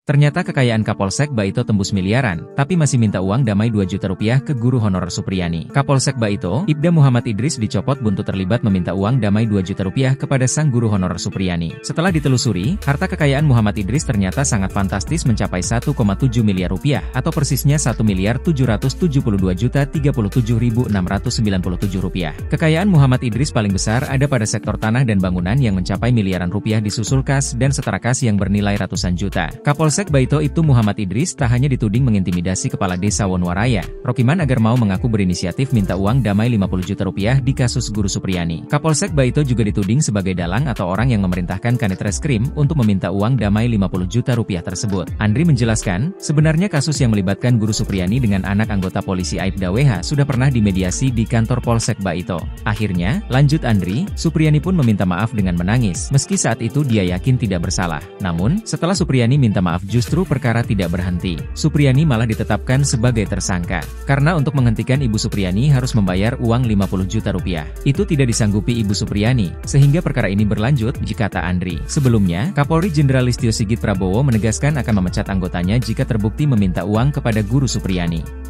Ternyata kekayaan Kapolsek Baito tembus miliaran, tapi masih minta uang damai 2 juta rupiah ke guru honorer Supriyani. Kapolsek Baito, Ibda Muhammad Idris dicopot buntut terlibat meminta uang damai 2 juta rupiah kepada sang guru honorer Supriyani. Setelah ditelusuri, harta kekayaan Muhammad Idris ternyata sangat fantastis mencapai 1,7 miliar rupiah, atau persisnya 1.772.037.697 rupiah. Kekayaan Muhammad Idris paling besar ada pada sektor tanah dan bangunan yang mencapai miliaran rupiah disusul kas dan setara kas yang bernilai ratusan juta. Kapolsek Baito Ibtu Muhammad Idris tak hanya dituding mengintimidasi Kepala Desa Wonwaraya, Rokiman agar mau mengaku berinisiatif minta uang damai 50 juta rupiah di kasus Guru Supriyani. Kapolsek Baito juga dituding sebagai dalang atau orang yang memerintahkan Kanit Reskrim untuk meminta uang damai 50 juta rupiah tersebut. Andri menjelaskan, sebenarnya kasus yang melibatkan Guru Supriyani dengan anak anggota polisi Aibda WH sudah pernah dimediasi di kantor Polsek Baito. Akhirnya, lanjut Andri, Supriyani pun meminta maaf dengan menangis, meski saat itu dia yakin tidak bersalah. Namun, setelah Supriyani minta maaf justru perkara tidak berhenti. Supriyani malah ditetapkan sebagai tersangka. Karena untuk menghentikan Ibu Supriyani harus membayar uang 50 juta rupiah. Itu tidak disanggupi Ibu Supriyani, sehingga perkara ini berlanjut, kata Andri. Sebelumnya, Kapolri Jenderal Listio Sigit Prabowo menegaskan akan memecat anggotanya jika terbukti meminta uang kepada Guru Supriyani.